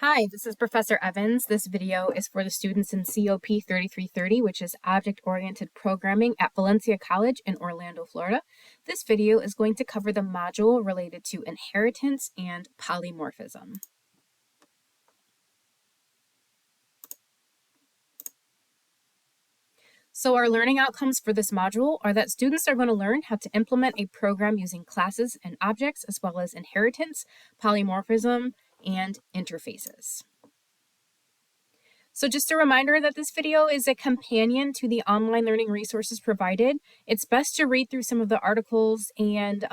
Hi, this is Professor Evans. This video is for the students in COP 3330, which is Object-Oriented Programming at Valencia College in Orlando, Florida. This video is going to cover the module related to inheritance and polymorphism. So our learning outcomes for this module are that students are going to learn how to implement a program using classes and objects, as well as inheritance, polymorphism, and interfaces. So just a reminder that this video is a companion to the online learning resources provided. It's best to read through some of the articles and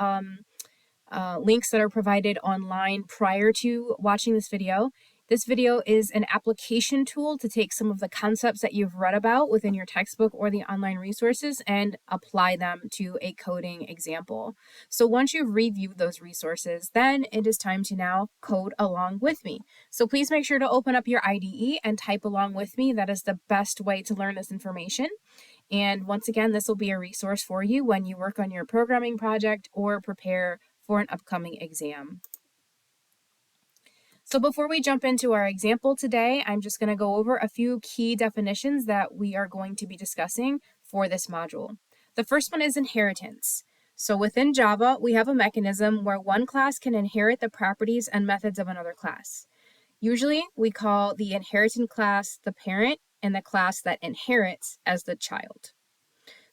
links that are provided online prior to watching this video. This video is an application tool to take some of the concepts that you've read about within your textbook or the online resources and apply them to a coding example. So once you've reviewed those resources, then it is time to now code along with me. So please make sure to open up your IDE and type along with me. That is the best way to learn this information. And once again, this will be a resource for you when you work on your programming project or prepare for an upcoming exam. So before we jump into our example today, I'm just going to go over a few key definitions that we are going to be discussing for this module. The first one is inheritance. So within Java, we have a mechanism where one class can inherit the properties and methods of another class. Usually, we call the inheritant class the parent and the class that inherits as the child.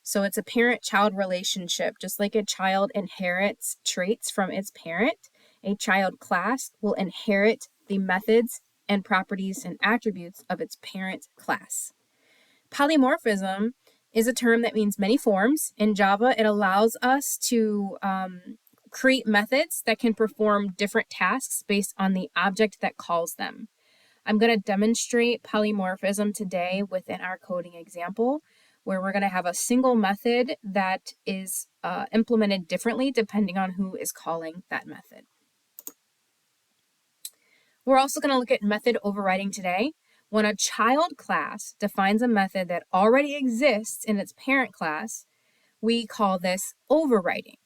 So it's a parent-child relationship. Just like a child inherits traits from its parent, a child class will inherit the methods and properties and attributes of its parent class. Polymorphism is a term that means many forms. In Java, it allows us to create methods that can perform different tasks based on the object that calls them. I'm going to demonstrate polymorphism today within our coding example, where we're going to have a single method that is implemented differently depending on who is calling that method. We're also going to look at method overriding today. When a child class defines a method that already exists in its parent class, we call this overriding.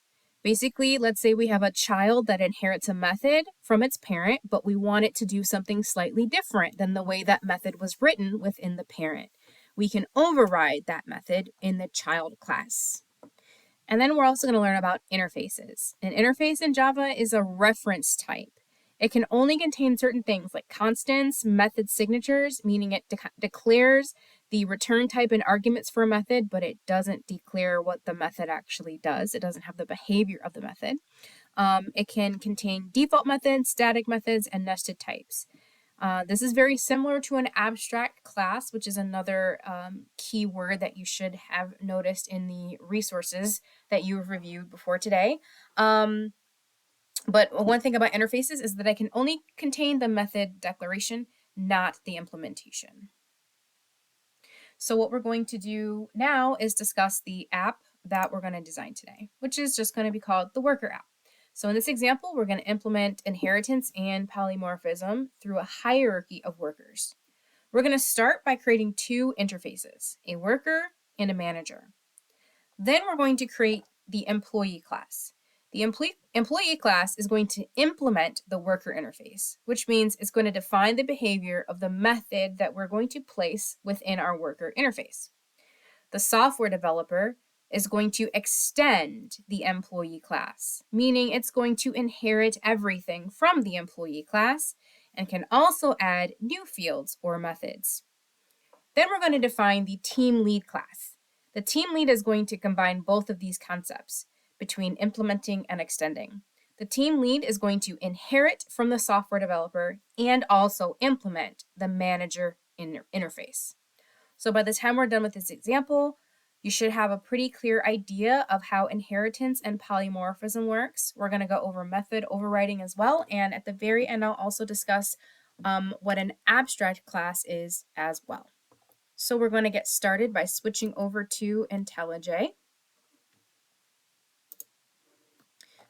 Basically, let's say we have a child that inherits a method from its parent, but we want it to do something slightly different than the way that method was written within the parent. We can override that method in the child class. And then we're also going to learn about interfaces. An interface in Java is a reference type. It can only contain certain things like constants, method signatures, meaning it declares the return type and arguments for a method, but it doesn't declare what the method actually does. It doesn't have the behavior of the method. It can contain default methods, static methods, and nested types. This is very similar to an abstract class, which is another key word that you should have noticed in the resources that you've reviewed before today. But one thing about interfaces is that I can only contain the method declaration, not the implementation. So what we're going to do now is discuss the app that we're going to design today, which is just going to be called the worker app. So in this example, we're going to implement inheritance and polymorphism through a hierarchy of workers. We're going to start by creating two interfaces, a worker and a manager. Then we're going to create the employee class. The employee class is going to implement the worker interface, which means it's going to define the behavior of the method that we're going to place within our worker interface. The software developer is going to extend the employee class, meaning it's going to inherit everything from the employee class and can also add new fields or methods. Then we're going to define the team lead class. The team lead is going to combine both of these concepts between implementing and extending. The team lead is going to inherit from the software developer and also implement the manager interface. So by the time we're done with this example, you should have a pretty clear idea of how inheritance and polymorphism works. We're going to go over method overriding as well, and at the very end, I'll also discuss what an abstract class is as well. So we're going to get started by switching over to IntelliJ.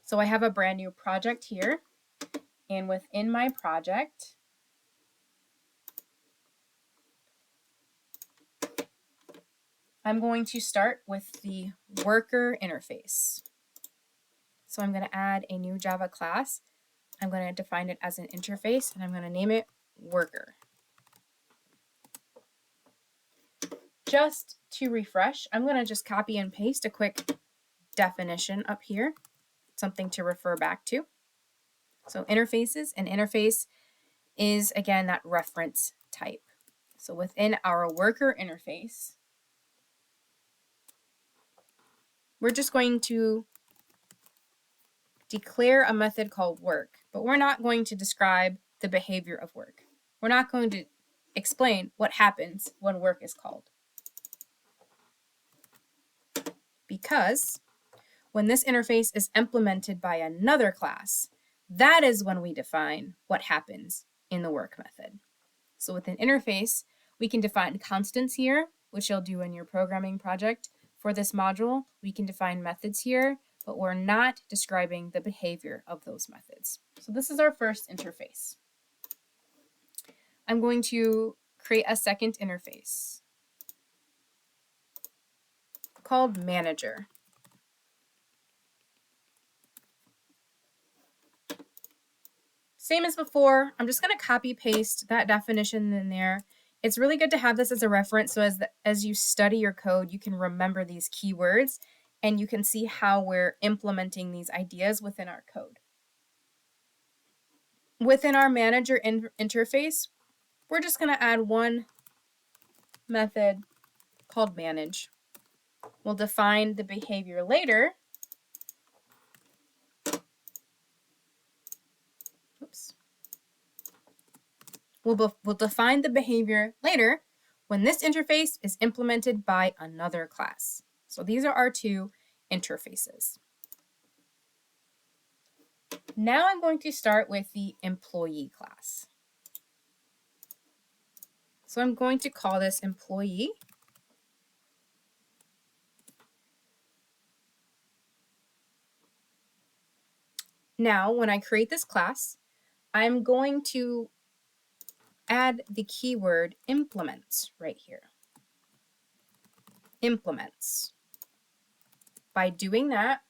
So I have a brand new project here, and within my project, I'm going to start with the worker interface. So I'm going to add a new Java class. I'm going to define it as an interface, and I'm going to name it worker. Just to refresh, I'm going to just copy and paste a quick definition up here, something to refer back to. So interfaces, an interface is, again, that reference type. So within our worker interface, we're just going to declare a method called work, but we're not going to describe the behavior of work. We're not going to explain what happens when work is called. Because when this interface is implemented by another class, that is when we define what happens in the work method. So with an interface, we can define constants here, which you'll do in your programming project. For this module, we can define methods here, but we're not describing the behavior of those methods. So this is our first interface. I'm going to create a second interface called manager. Same as before, I'm just going to copy paste that definition in there. It's really good to have this as a reference, so as you study your code, you can remember these keywords and you can see how we're implementing these ideas within our code. Within our manager interface, we're just going to add one method called manage. We'll define the behavior later. Oops. We'll define the behavior later when this interface is implemented by another class. So these are our two interfaces. Now I'm going to start with the employee class. So I'm going to call this employee. Now, when I create this class, I'm going to add the keyword implements right here. Implements. By doing that,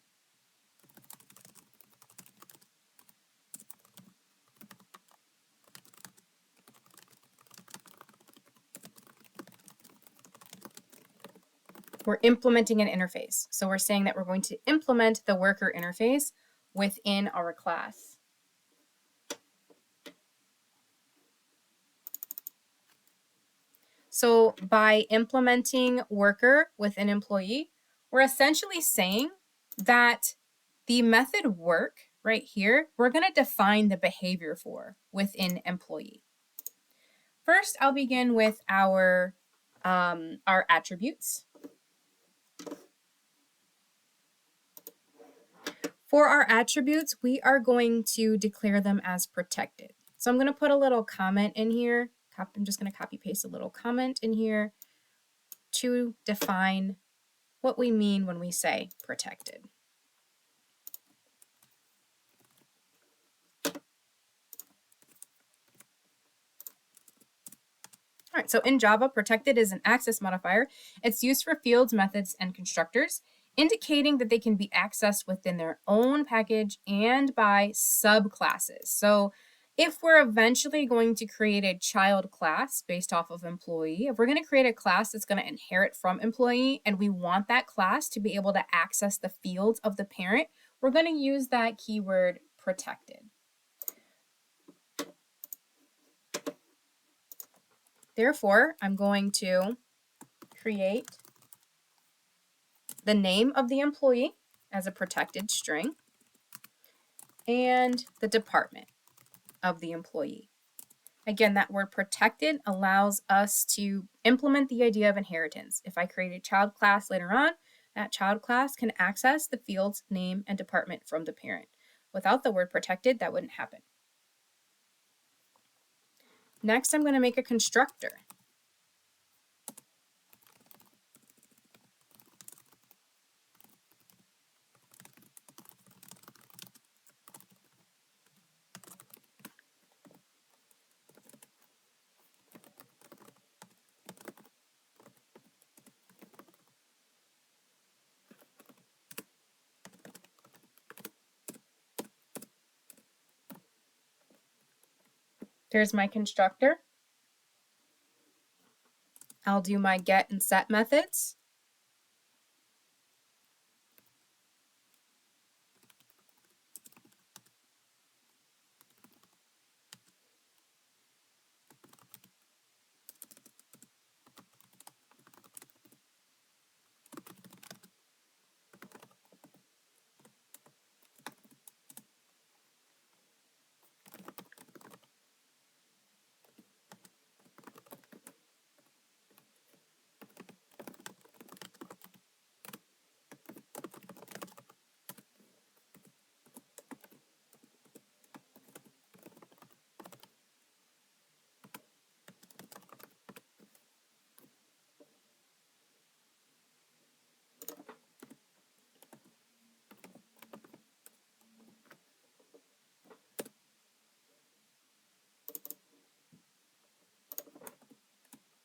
we're implementing an interface. So we're saying that we're going to implement the worker interface within our class. So by implementing worker with an employee, we're essentially saying that the method work right here, we're going to define the behavior for within employee. First, I'll begin with our attributes. For our attributes, we are going to declare them as protected. So I'm going to put a little comment in here. I'm just going to copy paste a little comment in here to define what we mean when we say protected. All right, so in Java, protected is an access modifier. It's used for fields, methods, and constructors, indicating that they can be accessed within their own package and by subclasses. So if we're eventually going to create a child class based off of employee, if we're going to create a class that's going to inherit from employee and we want that class to be able to access the fields of the parent, we're going to use that keyword protected. Therefore, I'm going to create the name of the employee as a protected string and the department of the employee. Again, that word protected allows us to implement the idea of inheritance. If I create a child class later on, that child class can access the fields, name, and department from the parent. Without the word protected, that wouldn't happen. Next, I'm going to make a constructor. There's my constructor. I'll do my get and set methods.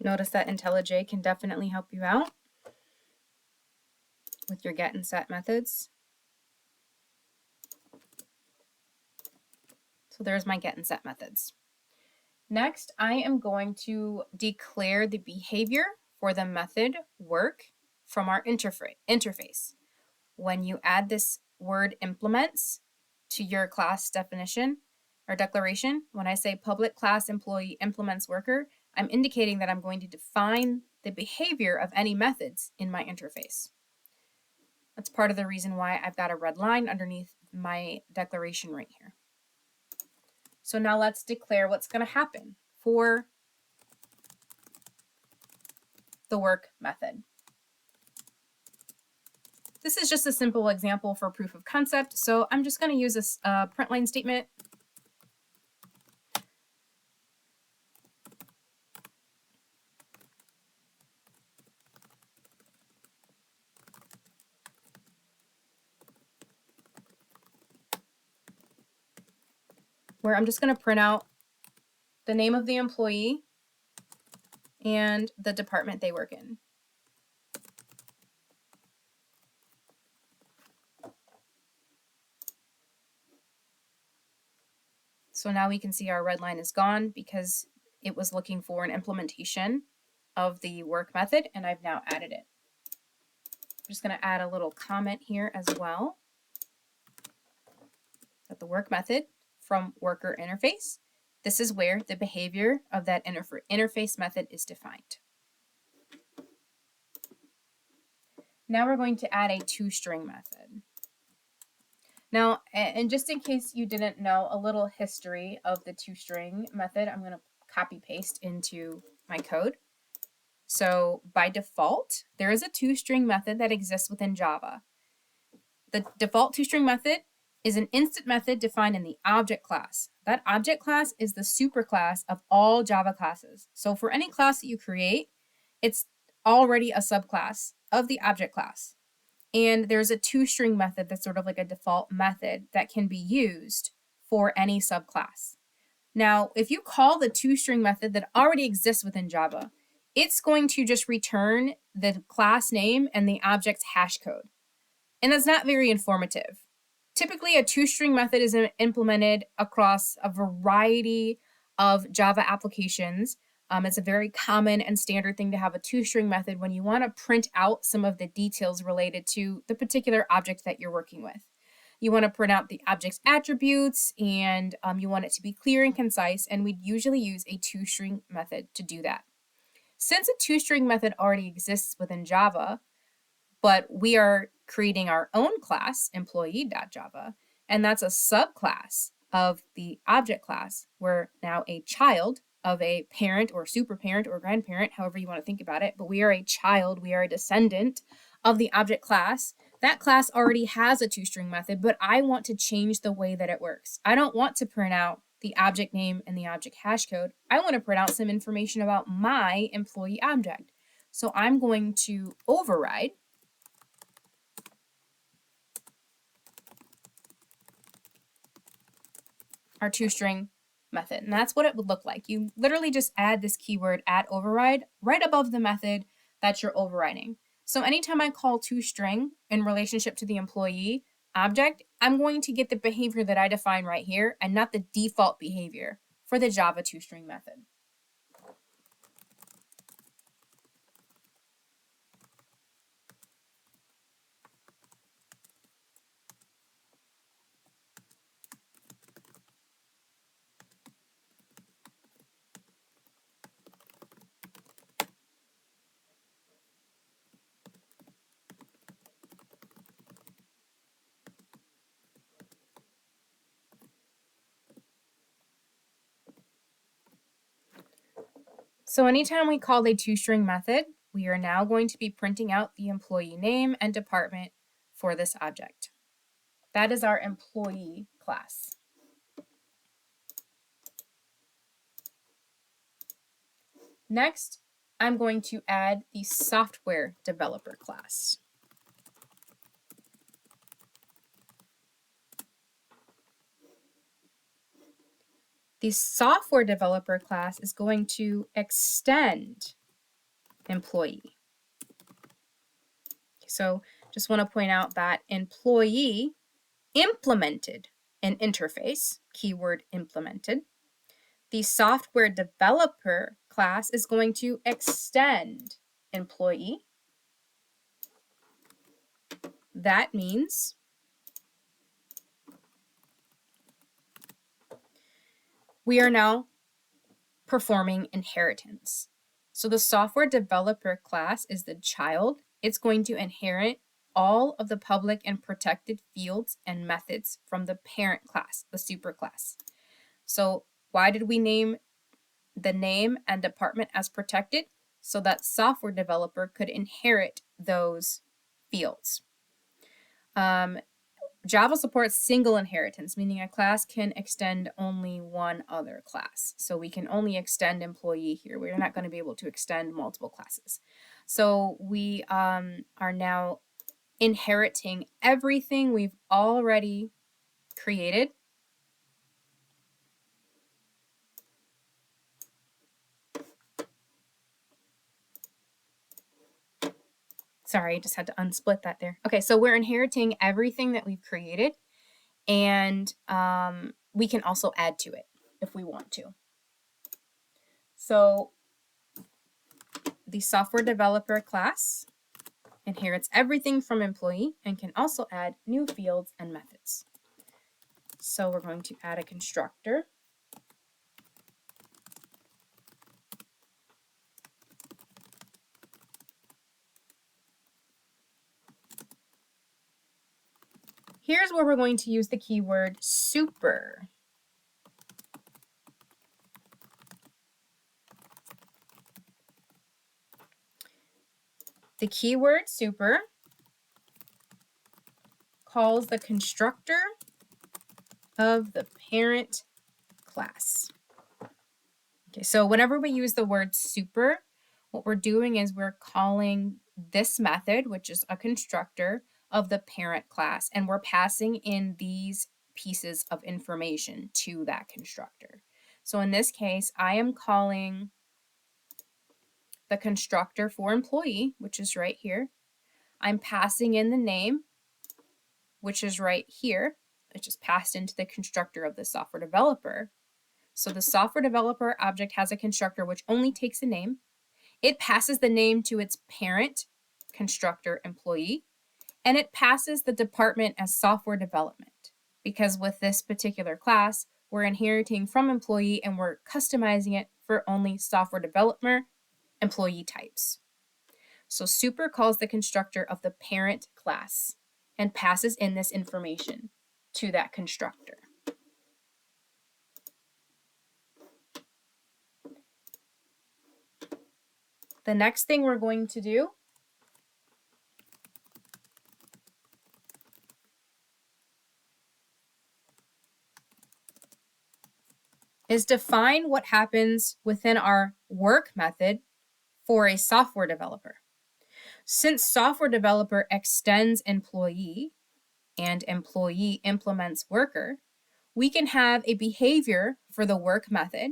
Notice that IntelliJ can definitely help you out with your get and set methods. So there's my get and set methods. Next, I am going to declare the behavior for the method work from our interface. When you add this word implements to your class definition or declaration, when I say public class employee implements worker, I'm indicating that I'm going to define the behavior of any methods in my interface. That's part of the reason why I've got a red line underneath my declaration right here. So now let's declare what's going to happen for the work method. This is just a simple example for proof of concept, so I'm just going to use a print line statement. Where I'm just going to print out the name of the employee and the department they work in. So now we can see our red line is gone because it was looking for an implementation of the work method, and I've now added it. I'm just going to add a little comment here as well. That the work method from worker interface, this is where the behavior of that interface method is defined. Now we're going to add a toString method. Now, and just in case you didn't know a little history of the toString method, I'm going to copy paste into my code. So by default, there is a toString method that exists within Java. The default toString method is an instant method defined in the object class. That object class is the superclass of all Java classes. So for any class that you create, it's already a subclass of the object class. And there's a toString method that's sort of like a default method that can be used for any subclass. Now, if you call the toString method that already exists within Java, it's going to just return the class name and the object's hash code. And that's not very informative. Typically, a toString method is implemented across a variety of Java applications. It's a very common and standard thing to have a toString method when you want to print out some of the details related to the particular object that you're working with. You want to print out the object's attributes, and you want it to be clear and concise, and we'd usually use a toString method to do that. Since a toString method already exists within Java, but we are creating our own class, employee.java, and that's a subclass of the object class. We're now a child of a parent or superparent or grandparent, however you want to think about it, but we are a child, we are a descendant of the object class. That class already has a toString method, but I want to change the way that it works. I don't want to print out the object name and the object hash code. I want to print out some information about my employee object. So I'm going to override our toString method. And that's what it would look like. You literally just add this keyword @override right above the method that you're overriding. So anytime I call toString in relationship to the employee object, I'm going to get the behavior that I define right here and not the default behavior for for the Java toString method. So anytime we call a toString method, we are now going to be printing out the employee name and department for this object. That is our employee class. Next, I'm going to add the software developer class. The software developer class is going to extend employee. So just want to point out that employee implemented an interface, keyword implemented. The software developer class is going to extend employee. That means we are now performing inheritance. So the software developer class is the child. It's going to inherit all of the public and protected fields and methods from the parent class, the superclass. So why did we name the name and department as protected? So that software developer could inherit those fields. Java supports single inheritance, meaning a class can extend only one other class. So we can only extend employee here. We're not going to be able to extend multiple classes. So we are now inheriting everything we've already created. Sorry, I just had to unsplit that there. Okay, so we're inheriting everything that we've created, and we can also add to it if we want to. So the software developer class inherits everything from employee and can also add new fields and methods. So we're going to add a constructor. Here's where we're going to use the keyword super. The keyword super calls the constructor of the parent class. Okay, so whenever we use the word super, what we're doing is we're calling this method, which is a constructor of the parent class, and we're passing in these pieces of information to that constructor. So in this case, I am calling the constructor for employee, which is right here. I'm passing in the name, which is right here. It's just passed into the constructor of the software developer. So the software developer object has a constructor which only takes a name. It passes the name to its parent, constructor employee, and it passes the department as software development. Because with this particular class, we're inheriting from employee and we're customizing it for only software developer employee types. So super calls the constructor of the parent class and passes in this information to that constructor. The next thing we're going to do is define what happens within our work method for a software developer. Since software developer extends employee and employee implements worker, we can have a behavior for the work method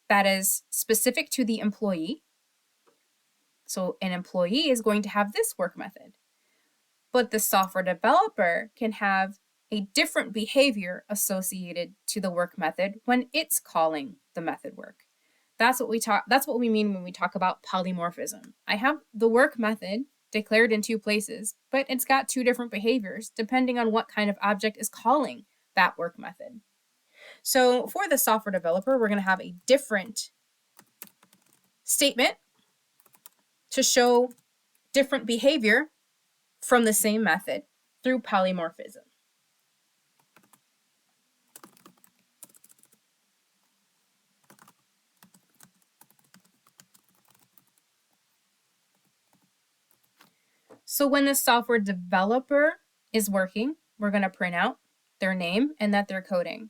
that is specific to the employee. So an employee is going to have this work method, but the software developer can have a different behavior associated to the work method when it's calling the method work. That's what we mean when we talk about polymorphism. I have the work method declared in two places, but it's got two different behaviors depending on what kind of object is calling that work method. So for the software developer, we're going to have a different statement to show different behavior from the same method through polymorphism. So when the software developer is working, we're going to print out their name and that they're coding.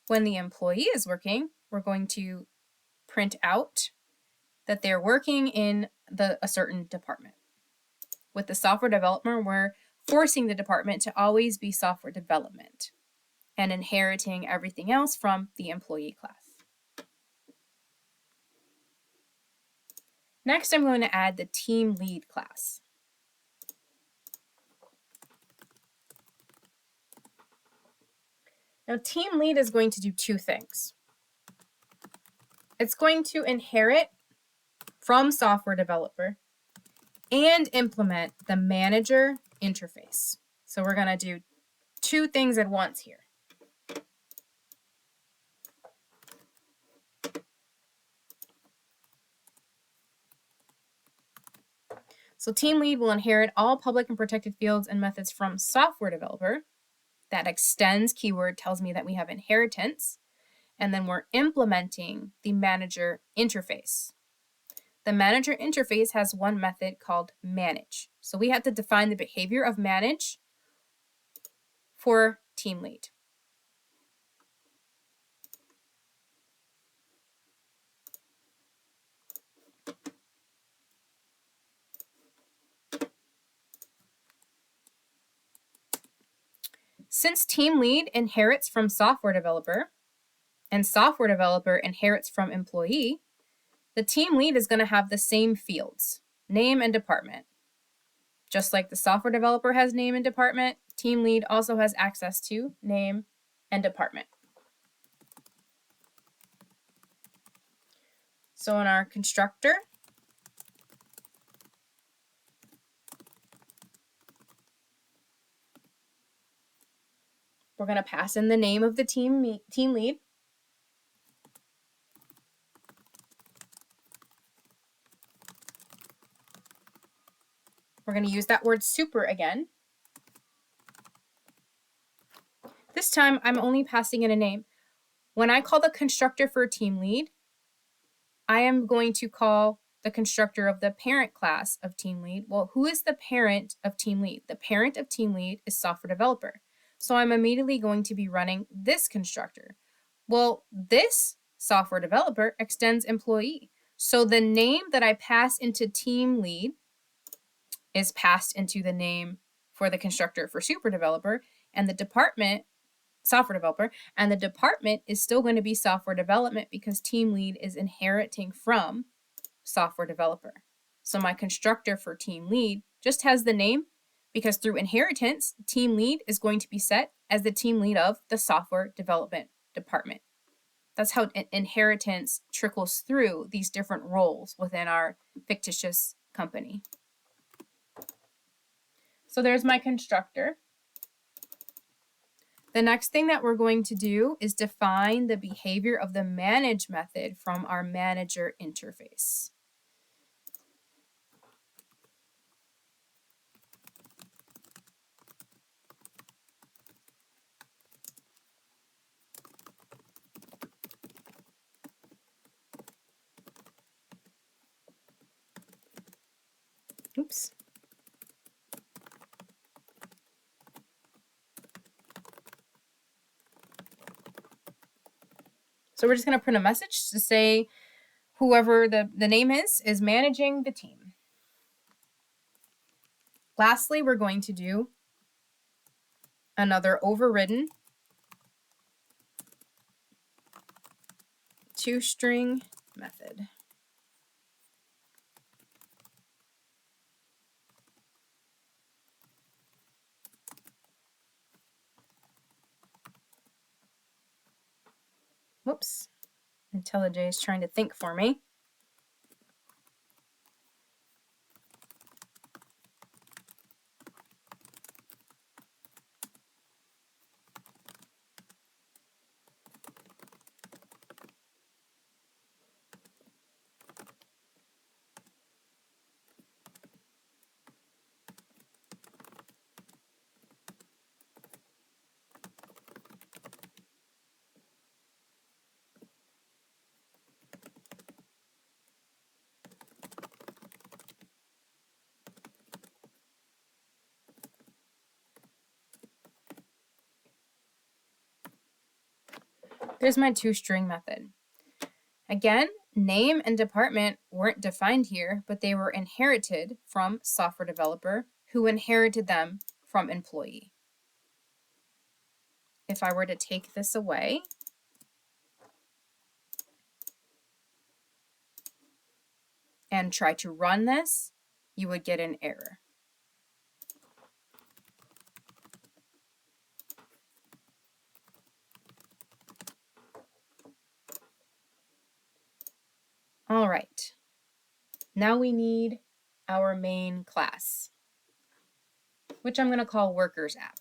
When the employee is working, we're going to print out that they're working in a certain department. With the software developer, we're forcing the department to always be software development and inheriting everything else from the employee class. Next, I'm going to add the team lead class. Now, team lead is going to do two things. It's going to inherit from software developer and implement the manager interface. So we're going to do two things at once here. So team lead will inherit all public and protected fields and methods from software developer. That extends keyword tells me that we have inheritance. And then we're implementing the manager interface. The manager interface has one method called manage. So we have to define the behavior of manage for team lead. Since team lead inherits from software developer and software developer inherits from employee, the team lead is going to have the same fields, name and department. Just like the software developer has name and department, team lead also has access to name and department. So in our constructor, we're going to pass in the name of the team lead. We're going to use that word super again. This time, I'm only passing in a name. When I call the constructor for team lead, I am going to call the constructor of the parent class of team lead. Well, who is the parent of team lead? The parent of team lead is software developer. So I'm immediately going to be running this constructor. Well, this software developer extends employee. So the name that I pass into team lead is passed into the name for the constructor for super developer, and the department, software developer, and the department is still going to be software development because team lead is inheriting from software developer. So my constructor for team lead just has the name because through inheritance, team lead is going to be set as the team lead of the software development department. That's how inheritance trickles through these different roles within our fictitious company. So there's my constructor. The next thing that we're going to do is define the behavior of the manage method from our manager interface. Oops. So we're just going to print a message to say whoever the name is managing the team. Lastly, we're going to do another overridden toString method. Whoops. IntelliJ is trying to think for me. There's my toString method. Again, name and department weren't defined here, but they were inherited from software developer who inherited them from employee. If I were to take this away and try to run this, you would get an error. All right, now we need our main class, which I'm going to call workers app.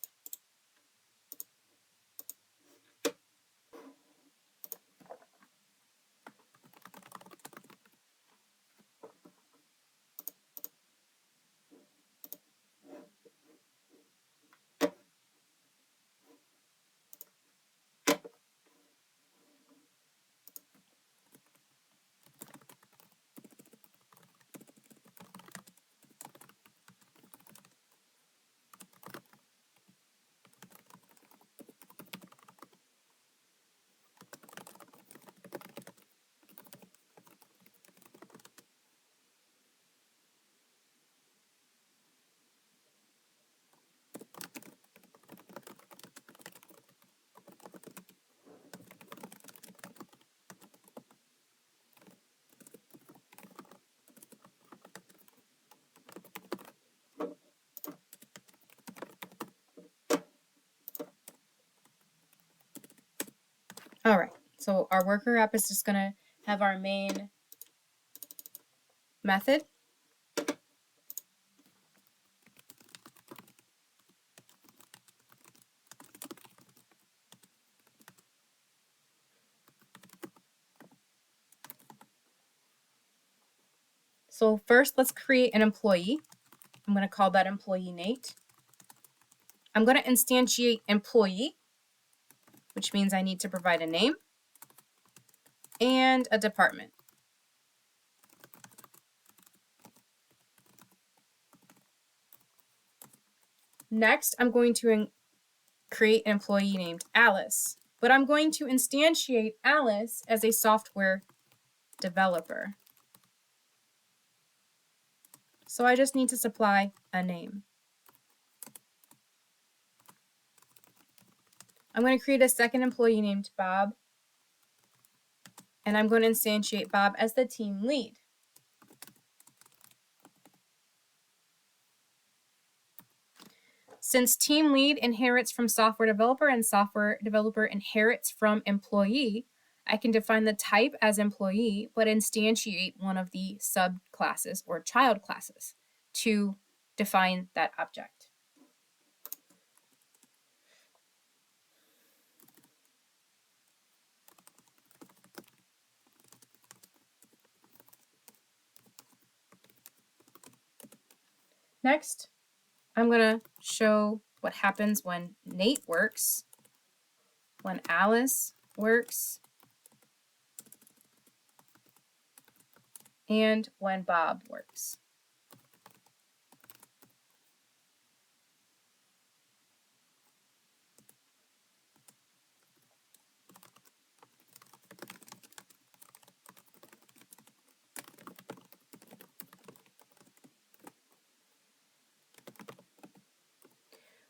All right, so our worker app is just going to have our main method. So first, let's create an employee. I'm going to call that employee Nate. I'm going to instantiate employee, which means I need to provide a name and a department. Next, I'm going to create an employee named Alice, but I'm going to instantiate Alice as a software developer. So I just need to supply a name. I'm going to create a second employee named Bob, and I'm going to instantiate Bob as the team lead. Since team lead inherits from software developer and software developer inherits from employee, I can define the type as employee, but instantiate one of the subclasses or child classes to define that object. Next, I'm going to show what happens when Nate works, when Alice works, and when Bob works.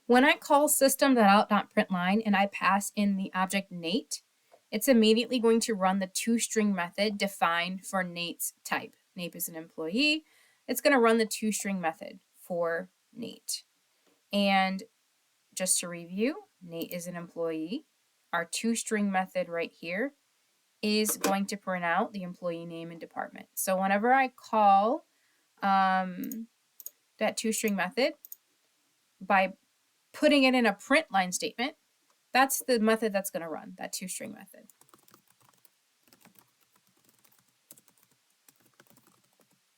When I call system.out.println and I pass in the object Nate, it's immediately going to run the toString method defined for Nate's type. Nate is an employee. It's going to run the toString method for Nate. And just to review, Nate is an employee. Our toString method right here is going to print out the employee name and department. So whenever I call that toString method by putting it in a print line statement, that's the method that's going to run, that toString method.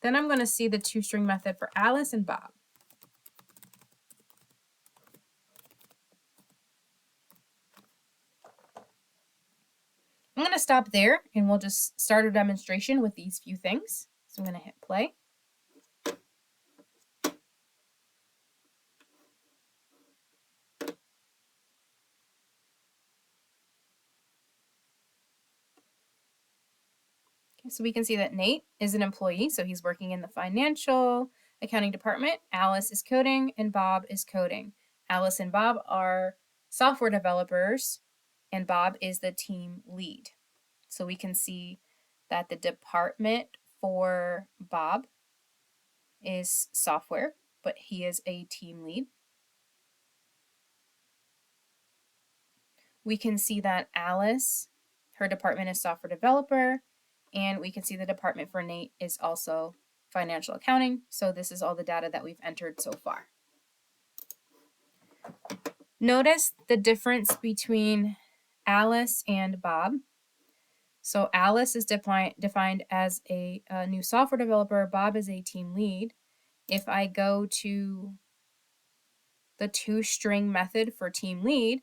Then I'm going to see the toString method for Alice and Bob. I'm going to stop there and we'll just start a demonstration with these few things. So I'm going to hit play. Okay, so we can see that Nate is an employee, so he's working in the financial accounting department. Alice is coding and Bob is coding. Alice and Bob are software developers and Bob is the team lead. So we can see that the department for Bob is software, but he is a team lead. We can see that Alice, her department is software developer, and we can see the department for Nate is also financial accounting. So this is all the data that we've entered so far. Notice the difference between Alice and Bob. So Alice is defined as a new software developer. Bob is a team lead. If I go to the toString method for team lead,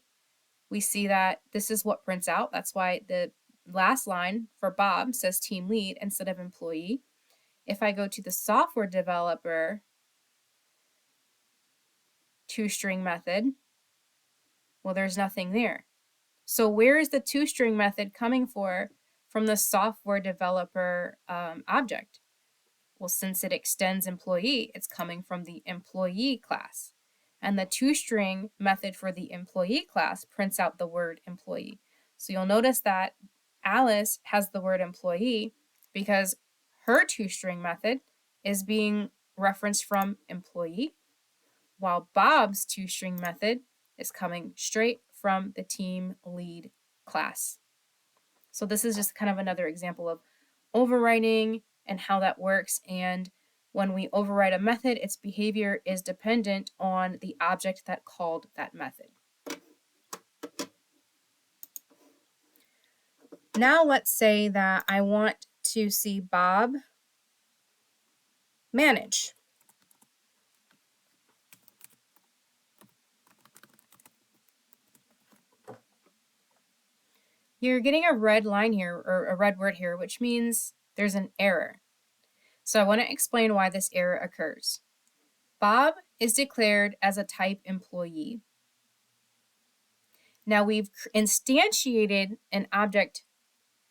we see that this is what prints out. That's why the last line for Bob says team lead instead of employee. If I go to the software developer toString method, well, there's nothing there. So where is the toString method coming from the software developer object? Well, since it extends employee, it's coming from the employee class. And the toString method for the employee class prints out the word employee. So you'll notice that Alice has the word employee because her toString method is being referenced from employee, while Bob's toString method is coming straight from the team lead class. So this is just kind of another example of overriding and how that works. And when we override a method, its behavior is dependent on the object that called that method. Now let's say that I want to see Bob manage. You're getting a red line here, or a red word here, which means there's an error. So I want to explain why this error occurs. Bob is declared as a type employee. Now we've instantiated an object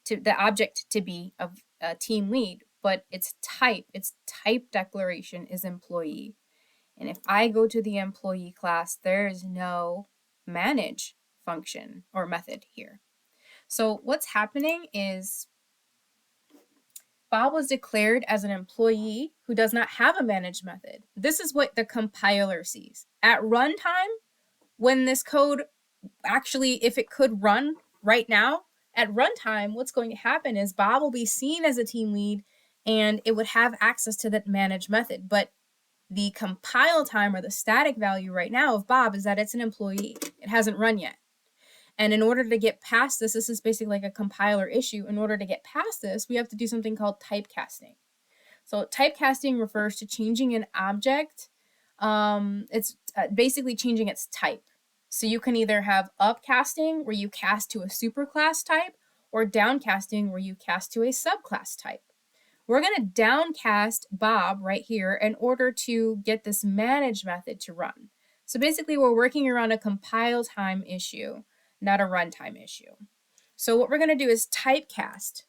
to the object to be a team lead, but its type declaration is employee. And if I go to the employee class, there is no manage function or method here. So what's happening is Bob was declared as an employee who does not have a manage method. This is what the compiler sees. At runtime, when this code actually, if it could run right now, at runtime, what's going to happen is Bob will be seen as a team lead and it would have access to that manage method. But the compile time or the static value right now of Bob is that it's an employee. It hasn't run yet. And in order to get past this is basically like a compiler issue. In order to get past this, we have to do something called typecasting. So typecasting refers to changing an object. It's basically changing its type. So you can either have upcasting where you cast to a superclass type or downcasting where you cast to a subclass type. We're going to downcast Bob right here in order to get this manage method to run. So basically we're working around a compile time issue, not a runtime issue. So what we're going to do is typecast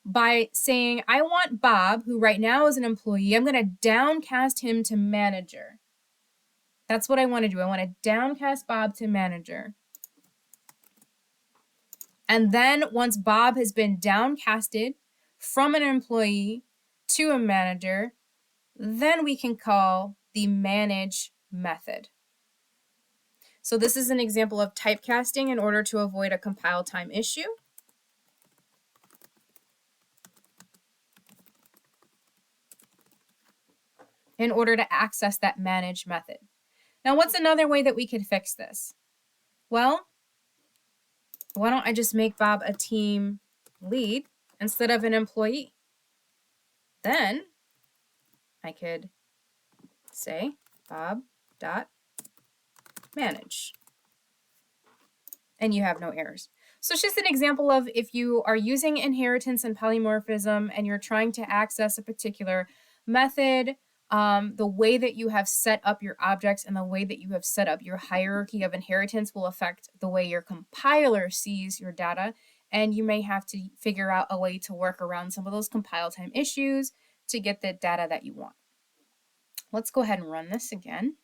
by saying, I want Bob, who right now is an employee, I'm going to downcast him to manager. That's what I want to do. I want to downcast Bob to manager. And then once Bob has been downcasted from an employee to a manager, then we can call the manage method. So this is an example of typecasting in order to avoid a compile time issue. In order to access that manage method. Now, what's another way that we could fix this? Well, why don't I just make Bob a team lead instead of an employee? Then I could say Bob.manage. And you have no errors. So it's just an example of if you are using inheritance and polymorphism and you're trying to access a particular method, the way that you have set up your objects and the way that you have set up your hierarchy of inheritance will affect the way your compiler sees your data. And you may have to figure out a way to work around some of those compile time issues to get the data that you want. Let's go ahead and run this again.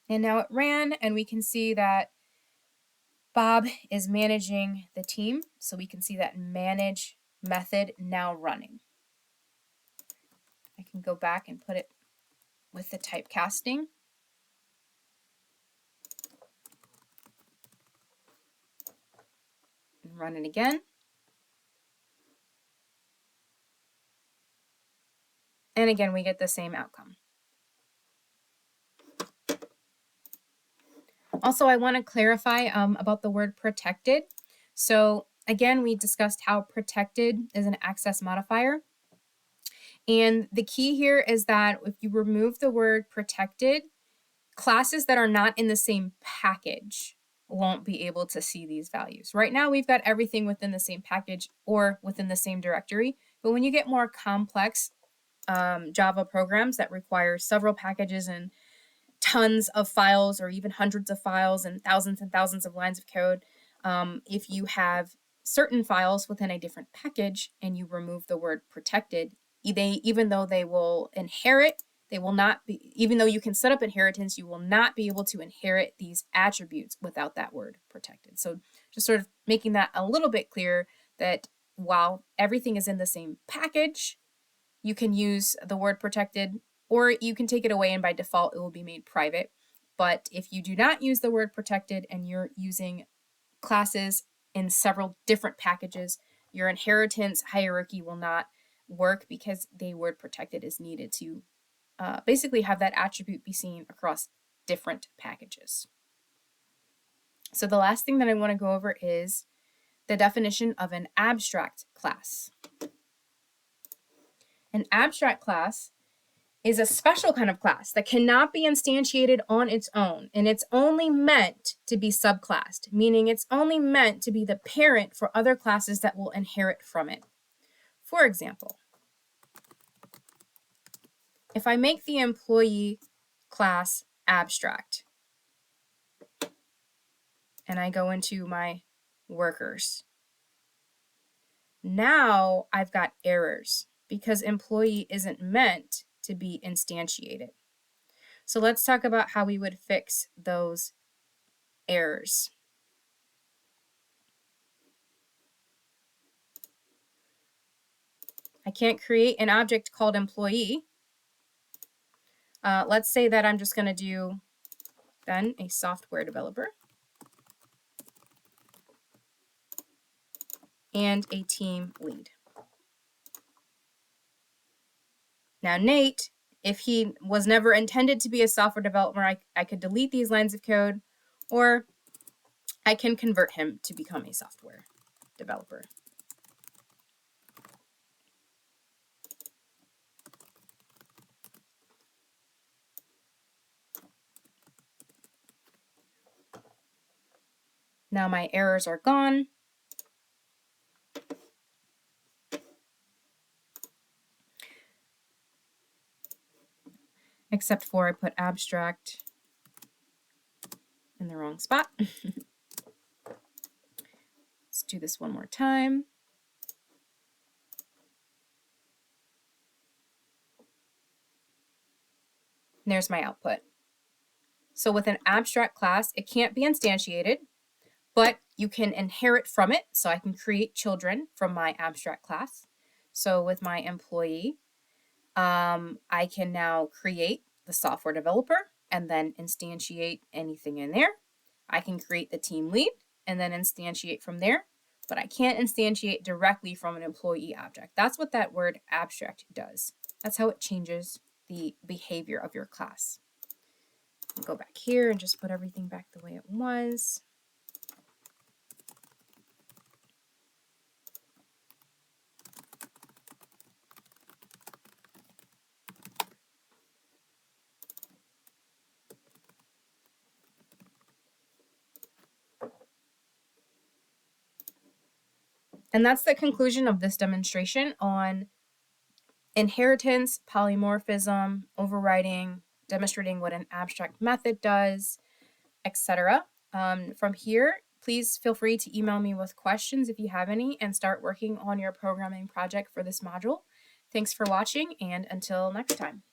And now it ran, and we can see that Bob is managing the team. So we can see that manage method now running. I can go back and put it with the typecasting. And run it again. And again, we get the same outcome. Also, I want to clarify about the word protected. So again, we discussed how protected is an access modifier. And the key here is that if you remove the word protected, classes that are not in the same package won't be able to see these values. Right now, we've got everything within the same package or within the same directory. But when you get more complex Java programs that require several packages and tons of files or even hundreds of files and thousands of lines of code, if you have certain files within a different package and you remove the word protected, even though they will inherit, they will not be, even though you can set up inheritance, you will not be able to inherit these attributes without that word protected. So just sort of making that a little bit clear that while everything is in the same package, you can use the word protected, or you can take it away and by default it will be made private. But if you do not use the word protected and you're using classes in several different packages, your inheritance hierarchy will not work because the word protected is needed to basically have that attribute be seen across different packages. So the last thing that I want to go over is the definition of an abstract class. An abstract class is a special kind of class that cannot be instantiated on its own, and it's only meant to be subclassed, meaning it's only meant to be the parent for other classes that will inherit from it. For example, if I make the employee class abstract, and I go into my workers, now I've got errors because employee isn't meant to be instantiated. So let's talk about how we would fix those errors. I can't create an object called employee. Let's say that I'm just going to do then a software developer and a team lead. Now Nate, if he was never intended to be a software developer, I could delete these lines of code, or I can convert him to become a software developer. Now my errors are gone. Except for I put abstract in the wrong spot. Let's do this one more time. And there's my output. So with an abstract class, it can't be instantiated, but you can inherit from it. So I can create children from my abstract class. So with my employee, I can now create the software developer and then instantiate anything in there. I can create the team lead and then instantiate from there, but I can't instantiate directly from an employee object. That's what that word abstract does. That's how it changes the behavior of your class. I'll go back here and just put everything back the way it was. And that's the conclusion of this demonstration on inheritance, polymorphism, overriding, demonstrating what an abstract method does, etc. From here, please feel free to email me with questions if you have any and start working on your programming project for this module. Thanks for watching, and until next time.